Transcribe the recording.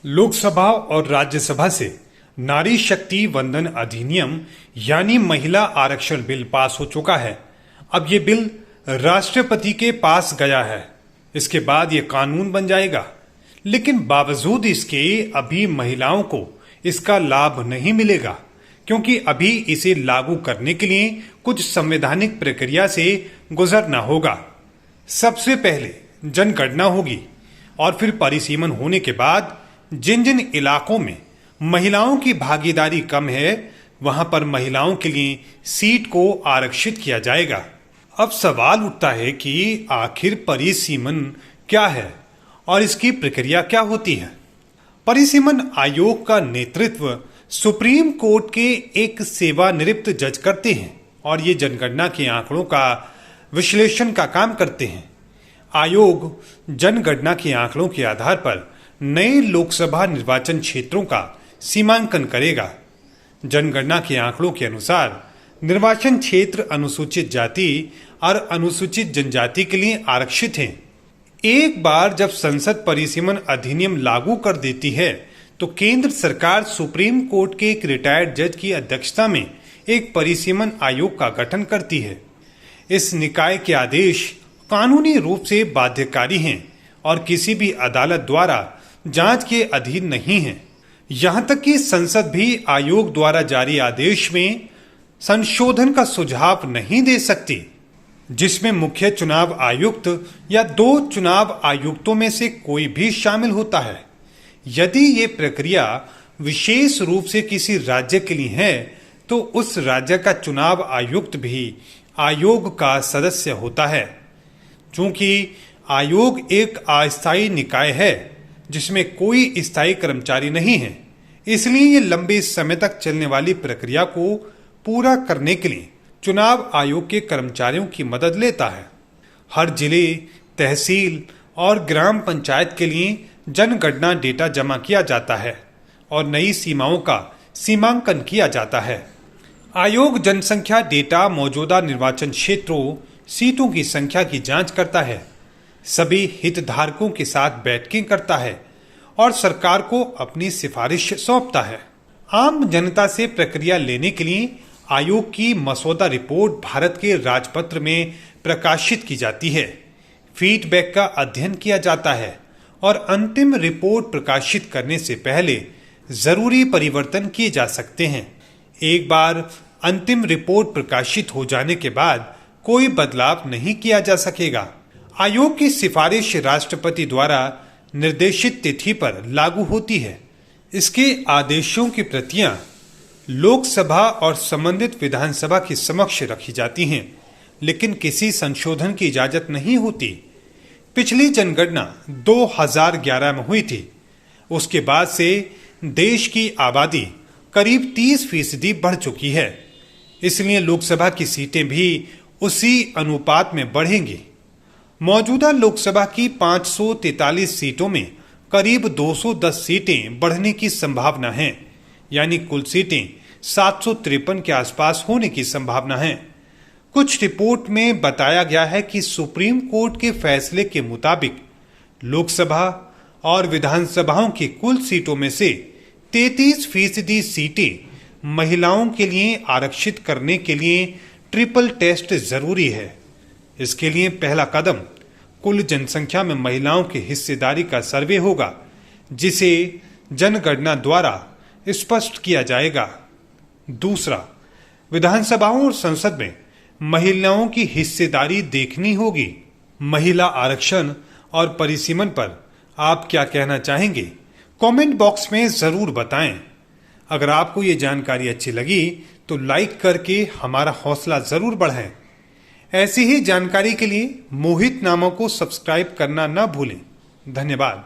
लोकसभा और राज्यसभा से नारी शक्ति वंदन अधिनियम यानी महिला आरक्षण बिल पास हो चुका है। अब ये बिल राष्ट्रपति के पास गया है। इसके बाद ये कानून बन जाएगा, लेकिन बावजूद इसके अभी महिलाओं को इसका लाभ नहीं मिलेगा, क्योंकि अभी इसे लागू करने के लिए कुछ संवैधानिक प्रक्रिया से गुजरना होगा। सबसे पहले जनगणना होगी और फिर परिसीमन होने के बाद जिन जिन इलाकों में महिलाओं की भागीदारी कम है, वहां पर महिलाओं के लिए सीट को आरक्षित किया जाएगा। अब सवाल उठता है कि आखिर परिसीमन क्या है और इसकी प्रक्रिया क्या होती है। परिसीमन आयोग का नेतृत्व सुप्रीम कोर्ट के एक सेवानिवृत्त जज करते हैं और ये जनगणना के आंकड़ों का विश्लेषण का काम करते हैं। आयोग जनगणना के आंकड़ों के आधार पर नए लोकसभा निर्वाचन क्षेत्रों का सीमांकन करेगा। जनगणना के आंकड़ों के अनुसार निर्वाचन क्षेत्र अनुसूचित जाति और अनुसूचित जनजाति के लिए आरक्षित हैं। एक बार जब संसद परिसीमन अधिनियम लागू कर देती है, तो केंद्र सरकार सुप्रीम कोर्ट के एक रिटायर्ड जज की अध्यक्षता में एक परिसीमन आयोग का गठन करती है। इस निकाय के आदेश कानूनी रूप से बाध्यकारी हैं और किसी भी अदालत द्वारा जांच के अधीन नहीं है। यहां तक कि संसद भी आयोग द्वारा जारी आदेश में संशोधन का सुझाव नहीं दे सकती, जिसमें मुख्य चुनाव आयुक्त या 2 चुनाव आयुक्तों में से कोई भी शामिल होता है। यदि ये प्रक्रिया विशेष रूप से किसी राज्य के लिए है, तो उस राज्य का चुनाव आयुक्त भी आयोग का सदस्य होता है। चूंकि आयोग एक अस्थायी निकाय है जिसमें कोई स्थायी कर्मचारी नहीं है, इसलिए ये लंबे समय तक चलने वाली प्रक्रिया को पूरा करने के लिए चुनाव आयोग के कर्मचारियों की मदद लेता है। हर जिले, तहसील और ग्राम पंचायत के लिए जनगणना डेटा जमा किया जाता है और नई सीमाओं का सीमांकन किया जाता है। आयोग जनसंख्या डेटा मौजूदा निर्वाचन क्षेत्रों, सीटों की संख्या की जांच करता है, सभी हितधारकों के साथ बैठकें करता है और सरकार को अपनी सिफारिश सौंपता है। आम जनता से प्रक्रिया लेने के लिए आयोग की मसौदा रिपोर्ट भारत के राजपत्र में प्रकाशित की जाती है। फीडबैक का अध्ययन किया जाता है और अंतिम रिपोर्ट प्रकाशित करने से पहले जरूरी परिवर्तन किए जा सकते हैं। एक बार अंतिम रिपोर्ट प्रकाशित हो जाने के बाद कोई बदलाव नहीं किया जा सकेगा। आयोग की सिफारिश राष्ट्रपति द्वारा निर्देशित तिथि पर लागू होती है। इसके आदेशों की प्रतियां लोकसभा और संबंधित विधानसभा के समक्ष रखी जाती हैं, लेकिन किसी संशोधन की इजाजत नहीं होती। पिछली जनगणना 2011 में हुई थी। उसके बाद से देश की आबादी करीब 30% बढ़ चुकी है, इसलिए लोकसभा की सीटें भी उसी अनुपात में बढ़ेंगी। मौजूदा लोकसभा की 543 सीटों में करीब 210 सीटें बढ़ने की संभावना है, यानी कुल सीटें 753 के आसपास होने की संभावना है। कुछ रिपोर्ट में बताया गया है कि सुप्रीम कोर्ट के फैसले के मुताबिक लोकसभा और विधानसभाओं की कुल सीटों में से 33% सीटें महिलाओं के लिए आरक्षित करने के लिए ट्रिपल टेस्ट जरूरी है। इसके लिए पहला कदम कुल जनसंख्या में महिलाओं की हिस्सेदारी का सर्वे होगा, जिसे जनगणना द्वारा स्पष्ट किया जाएगा। दूसरा, विधानसभाओं और संसद में महिलाओं की हिस्सेदारी देखनी होगी। महिला आरक्षण और परिसीमन पर आप क्या कहना चाहेंगे? कमेंट बॉक्स में जरूर बताएं। अगर आपको ये जानकारी अच्छी लगी तो लाइक करके हमारा हौसला जरूर बढ़ाएं। ऐसी ही जानकारी के लिए मोहित नामा को सब्सक्राइब करना न भूलें। धन्यवाद।